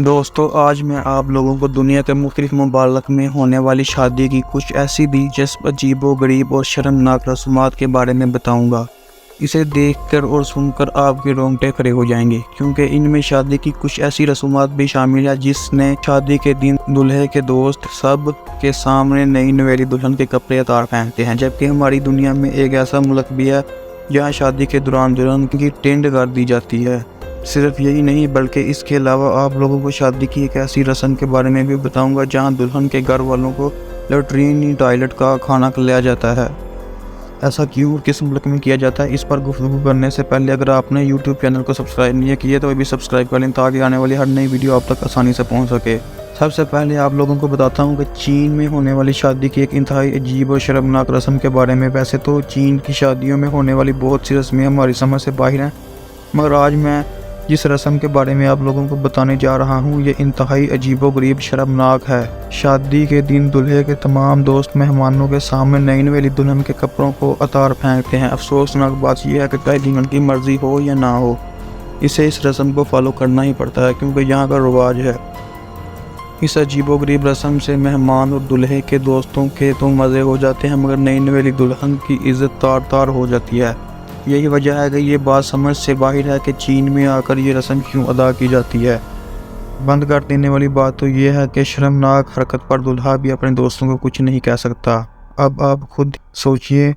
دوستو آج میں آپ لوگوں کو دنیا کے مختلف ممالک میں ہونے والی شادی کی کچھ ایسی دلچسپ عجیب و غریب اور شرمناک رسومات کے بارے میں بتاؤں گا۔ اسے دیکھ کر اور سن کر آپ کے رونگٹے کھڑے ہو جائیں گے، کیونکہ ان میں شادی کی کچھ ایسی رسومات بھی شامل ہے جس نے شادی کے دن دلہے کے دوست سب کے سامنے نئی نویلی دلہن کے کپڑے اتار پھینکتے ہیں، جبکہ ہماری دنیا میں ایک ایسا ملک بھی ہے جہاں شادی کے دوران دلہن کی ٹینڈ کر دی جاتی ہے۔ صرف یہی نہیں بلکہ اس کے علاوہ آپ لوگوں کو شادی کی ایک ایسی رسم کے بارے میں بھی بتاؤں گا جہاں دلہن کے گھر والوں کو لیٹرین ٹوائلٹ کا کھانا کھلایا جاتا ہے۔ ایسا کیوں اور کس ملک میں کیا جاتا ہے، اس پر گفتگو کرنے سے پہلے اگر آپ نے YouTube چینل کو سبسکرائب نہیں کیا تو ابھی سبسکرائب کر لیں تاکہ آنے والی ہر نئی ویڈیو آپ تک آسانی سے پہنچ سکے۔ سب سے پہلے آپ لوگوں کو بتاتا ہوں کہ چین میں ہونے والی شادی کی ایک انتہائی عجیب اور شرمناک رسم کے بارے میں۔ ویسے تو چین کی شادیوں میں ہونے والی بہت سی رسمیں ہماری سمجھ سے باہر ہیں، مگر آج میں جس رسم کے بارے میں آپ لوگوں کو بتانے جا رہا ہوں یہ انتہائی عجیب و غریب شرمناک ہے۔ شادی کے دن دلہے کے تمام دوست مہمانوں کے سامنے نئی نویلی دلہن کے کپڑوں کو اتار پھینکتے ہیں۔ افسوسناک بات یہ ہے کہ چاہے دلہن کی مرضی ہو یا نہ ہو، اسے اس رسم کو فالو کرنا ہی پڑتا ہے کیونکہ یہاں کا رواج ہے۔ اس عجیب و غریب رسم سے مہمان اور دلہے کے دوستوں کے تو مزے ہو جاتے ہیں، مگر نئی نویلی دلہن کی عزت تار تار ہو جاتی ہے۔ یہی وجہ ہے کہ یہ بات سمجھ سے باہر ہے کہ چین میں آ کر یہ رسم کیوں ادا کی جاتی ہے۔ بند کر دینے والی بات تو یہ ہے کہ شرمناک حرکت پر دلہا بھی اپنے دوستوں کو کچھ نہیں کہہ سکتا۔ اب آپ خود سوچئے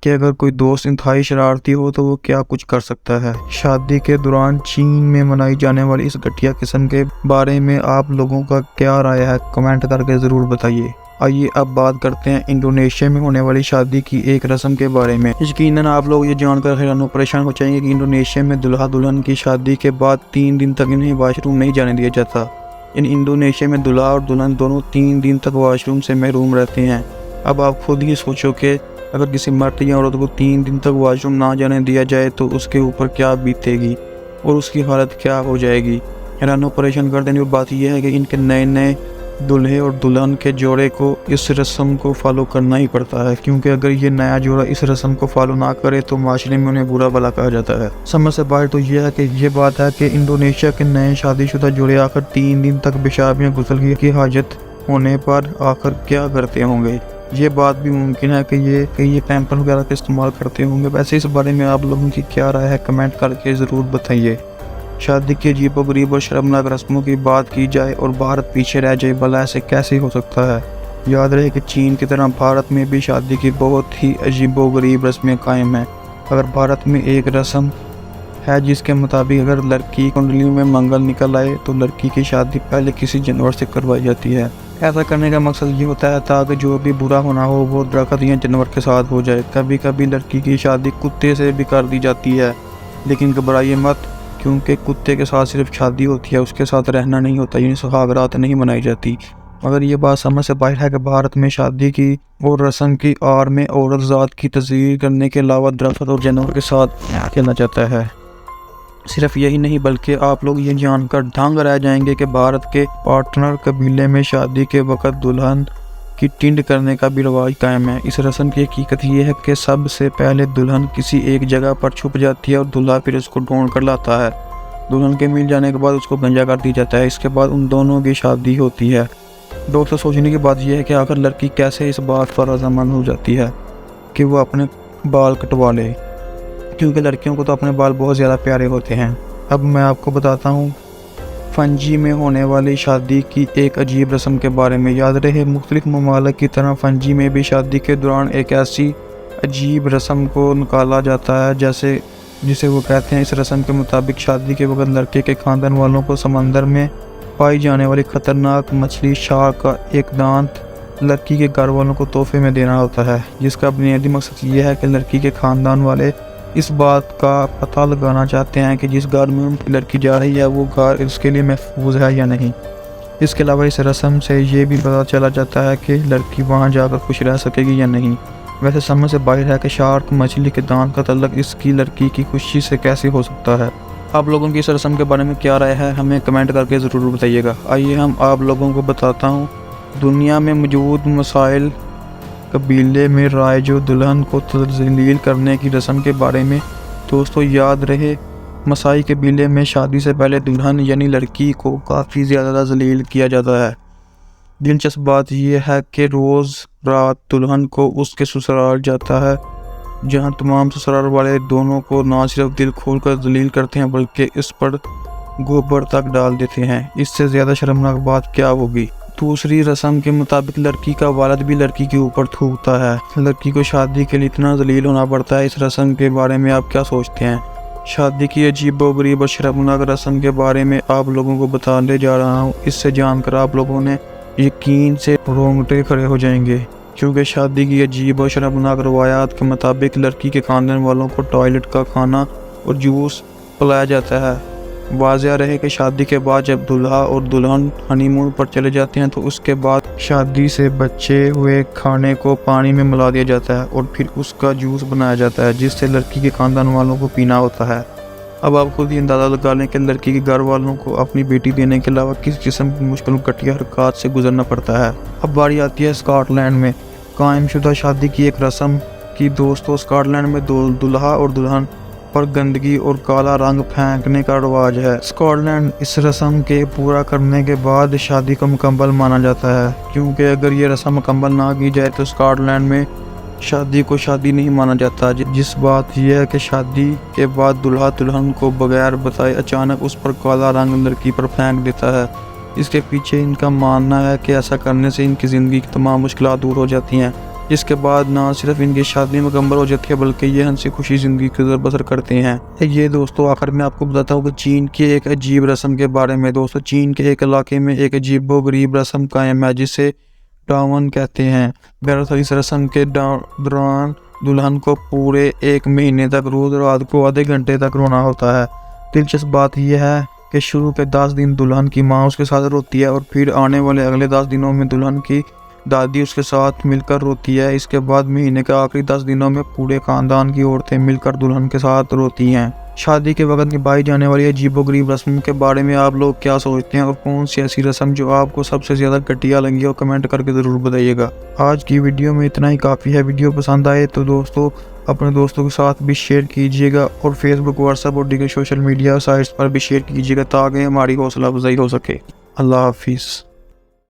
کہ اگر کوئی دوست انتہائی شرارتی ہو تو وہ کیا کچھ کر سکتا ہے۔ شادی کے دوران چین میں منائی جانے والی اس گھٹیا قسم کے بارے میں آپ لوگوں کا کیا رائے ہے، کمنٹ کر کے ضرور بتائیے۔ آئیے اب بات کرتے ہیں انڈونیشیا میں ہونے والی شادی کی ایک رسم کے بارے میں۔ یقیناً آپ لوگ یہ جان کر حیران و پریشان ہو جائیں گے کہ انڈونیشیا میں دلہا دلہن کی شادی کے بعد 3 دن تک انہیں واش روم نہیں جانے دیا جاتا۔ انڈونیشیا میں دلہا اور دلہن دونوں 3 دن تک واش روم سے محروم رہتے ہیں۔ اب آپ خود ہی سوچو کہ اگر کسی مرد یا عورت کو 3 دن تک واش روم نہ جانے دیا جائے تو اس کے اوپر کیا بیتے گی اور اس کی حالت کیا ہو جائے گی۔ حیران و پریشان کر دینے کی بات یہ ہے کہ ان کے نئے دلہے اور دلہن کے جوڑے کو اس رسم کو فالو کرنا ہی پڑتا ہے، کیونکہ اگر یہ نیا جوڑا اس رسم کو فالو نہ کرے تو معاشرے میں انہیں برا بھلا کہا جاتا ہے۔ سمجھ سے باہر تو یہ ہے کہ یہ بات ہے کہ انڈونیشیا کے نئے شادی شدہ جوڑے آخر 3 دن تک پیشاب یا غسل کی حاجت ہونے پر آخر کیا کرتے ہوں گے۔ یہ بات بھی ممکن ہے کہ یہ پیمپر وغیرہ کا استعمال کرتے ہوں گے۔ ویسے اس بارے میں آپ لوگوں کی کیا رائے ہے، کمنٹ کر کے ضرور بتائیے۔ شادی کی عجیب و غریب اور شرمناک رسموں کی بات کی جائے اور بھارت پیچھے رہ جائے، بھلا ایسے کیسے ہو سکتا ہے؟ یاد رہے کہ چین کی طرح بھارت میں بھی شادی کی بہت ہی عجیب و غریب رسمیں قائم ہیں۔ اگر بھارت میں ایک رسم ہے جس کے مطابق اگر لڑکی کنڈلیوں میں منگل نکل آئے تو لڑکی کی شادی پہلے کسی جانور سے کروائی جاتی ہے۔ ایسا کرنے کا مقصد یہ ہوتا ہے تاکہ جو بھی برا ہونا ہو وہ درخت یا جانور کے ساتھ ہو جائے۔ کبھی کبھی لڑکی کی شادی کتے سے بھی کر دی جاتی ہے، لیکن گھبرائیے مت، کیونکہ کتے کے ساتھ صرف شادی ہوتی ہے، اس کے ساتھ رہنا نہیں ہوتا، یعنی سہاگرات نہیں منائی جاتی۔ مگر یہ بات سمجھ سے باہر ہے کہ بھارت میں شادی کی اور رسم کی آڑ میں عورت ذات کی تذلیل کرنے کے علاوہ درخت اور جانور کے ساتھ کھیلنا چاہتا ہے۔ صرف یہی نہیں بلکہ آپ لوگ یہ جان کر دھنگ رہ جائیں گے کہ بھارت کے پارٹنر قبیلے میں شادی کے وقت دلہن کی ٹینڈ کرنے کا بھی رواج قائم ہے۔ اس رسم کی حقیقت یہ ہے کہ سب سے پہلے دلہن کسی ایک جگہ پر چھپ جاتی ہے اور دلہا پھر اس کو ڈھونڈ کر لاتا ہے۔ دلہن کے مل جانے کے بعد اس کو گنجا کر دی جاتا ہے، اس کے بعد ان دونوں کی شادی ہوتی ہے۔ دوستوں سوچنے کی بات یہ ہے کہ آخر لڑکی کیسے اس بات پر رضامند ہو جاتی ہے کہ وہ اپنے بال کٹوا لے، کیونکہ لڑکیوں کو تو اپنے بال بہت زیادہ پیارے ہوتے ہیں۔ اب میں آپ کو بتاتا ہوں فنجی میں ہونے والی شادی کی ایک عجیب رسم کے بارے میں۔ یاد رہے مختلف ممالک کی طرح فنجی میں بھی شادی کے دوران ایک ایسی عجیب رسم کو نکالا جاتا ہے جسے وہ کہتے ہیں۔ اس رسم کے مطابق شادی کے وقت لڑکے کے خاندان والوں کو سمندر میں پائی جانے والی خطرناک مچھلی شارک کا ایک دانت لڑکی کے گھر والوں کو تحفے میں دینا ہوتا ہے، جس کا بنیادی مقصد یہ ہے کہ لڑکی کے خاندان والے اس بات کا پتہ لگانا چاہتے ہیں کہ جس گھر میں ان کی لڑکی جا رہی ہے وہ گھر اس کے لیے محفوظ ہے یا نہیں۔ اس کے علاوہ اس رسم سے یہ بھی پتہ چلا جاتا ہے کہ لڑکی وہاں جا کر خوش رہ سکے گی یا نہیں۔ ویسے سمجھ سے باہر ہے کہ شارک مچھلی کے دانت کا تعلق اس کی لڑکی کی خوشی سے کیسے ہو سکتا ہے۔ آپ لوگوں کی اس رسم کے بارے میں کیا رائے ہے، ہمیں کمنٹ کر کے ضرور بتائیے گا۔ آئیے ہم آپ لوگوں کو بتاتا ہوں دنیا میں موجود مسائل قبیلے میں رائج و دلہن کو تذلیل کرنے کی رسم کے بارے میں۔ دوستو یاد رہے مسائی قبیلے میں شادی سے پہلے دلہن یعنی لڑکی کو کافی زیادہ ذلیل کیا جاتا ہے۔ دلچسپ بات یہ ہے کہ روز رات دلہن کو اس کے سسرال جاتا ہے، جہاں تمام سسرال والے دونوں کو نہ صرف دل کھول کر ذلیل کرتے ہیں بلکہ اس پر گوبر تک ڈال دیتے ہیں۔ اس سے زیادہ شرمناک بات کیا ہوگی؟ دوسری رسم کے مطابق لڑکی کا والد بھی لڑکی کے اوپر تھوکتا ہے۔ لڑکی کو شادی کے لیے اتنا ذلیل ہونا پڑتا ہے۔ اس رسم کے بارے میں آپ کیا سوچتے ہیں؟ شادی کی عجیب و غریب اور شرمناک رسم کے بارے میں آپ لوگوں کو بتانے جا رہا ہوں۔ اس سے جان کر آپ لوگوں نے یقین سے رونگٹے کھڑے ہو جائیں گے، کیونکہ شادی کی عجیب اور شرمناک روایات کے مطابق لڑکی کے خاندان والوں کو ٹوائلٹ کا کھانا اور جوس پلایا جاتا ہے۔ واضح رہے کہ شادی کے بعد جب دلہا اور دلہن ہنی مون پر چلے جاتے ہیں تو اس کے بعد شادی سے بچے ہوئے کھانے کو پانی میں ملا دیا جاتا ہے اور پھر اس کا جوس بنایا جاتا ہے، جس سے لڑکی کے خاندان والوں کو پینا ہوتا ہے۔ اب آپ خود ہی اندازہ لگا لیں کہ لڑکی کے گھر والوں کو اپنی بیٹی دینے کے علاوہ کس قسم کی مشکل گھٹیا حرکات سے گزرنا پڑتا ہے۔ اب باری آتی ہے اسکاٹ لینڈ میں قائم شدہ شادی کی ایک رسم کی۔ دوستو، اسکاٹ لینڈ میں دلہا اور دلہن پر گندگی اور کالا رنگ پھینکنے کا رواج ہے۔ اسکاٹ لینڈ اس رسم کے پورا کرنے کے بعد شادی کو مکمل مانا جاتا ہے، کیونکہ اگر یہ رسم مکمل نہ کی جائے تو اسکاٹ لینڈ میں شادی کو شادی نہیں مانا جاتا۔ جس بات یہ ہے کہ شادی کے بعد دلہا دلہن کو بغیر بتائے اچانک اس پر کالا رنگ لڑکی پر پھینک دیتا ہے۔ اس کے پیچھے ان کا ماننا ہے کہ ایسا کرنے سے ان کی زندگی کی تمام مشکلات دور ہو جاتی ہیں، جس کے بعد نہ صرف ان کی شادی مکمل ہو جاتی ہے بلکہ یہ ہنسی خوشی زندگی گزر بسر کرتے ہیں۔ یہ دوستو، آخر میں آپ کو بتاتا ہوں کہ چین کی ایک عجیب رسم کے بارے میں۔ دوستو، چین کے ایک علاقے میں ایک عجیب و غریب رسم قائم ہے جسے ڈاون کہتے ہیں۔ دراصل اس رسم کے دوران دلہن کو پورے 1 مہینے تک روز رات کو آدھے گھنٹے تک رونا ہوتا ہے۔ دلچسپ بات یہ ہے کہ شروع کے 10 دن دلہن کی ماں اس کے ساتھ روتی ہے اور پھر آنے والے اگلے 10 دنوں میں دلہن کی دادی اس کے ساتھ مل کر روتی ہے۔ اس کے بعد مہینے کے آخری 10 دنوں میں پورے خاندان کی عورتیں مل کر دلہن کے ساتھ روتی ہیں۔ شادی کے وقت نبھائی جانے والی عجیب و غریب رسم کے بارے میں آپ لوگ کیا سوچتے ہیں، اور کون سی ایسی رسم جو آپ کو سب سے زیادہ گھٹیا لگی ہو، کمنٹ کر کے ضرور بتائیے گا۔ آج کی ویڈیو میں اتنا ہی کافی ہے۔ ویڈیو پسند آئے تو دوستو اپنے دوستوں کے ساتھ بھی شیئر کیجیے گا، اور فیس بک، واٹس ایپ اور دیگر سوشل میڈیا سائٹس پر بھی شیئر کیجیے گا تاکہ ہماری حوصلہ افزائی ہو سکے۔ اللہ حافظ۔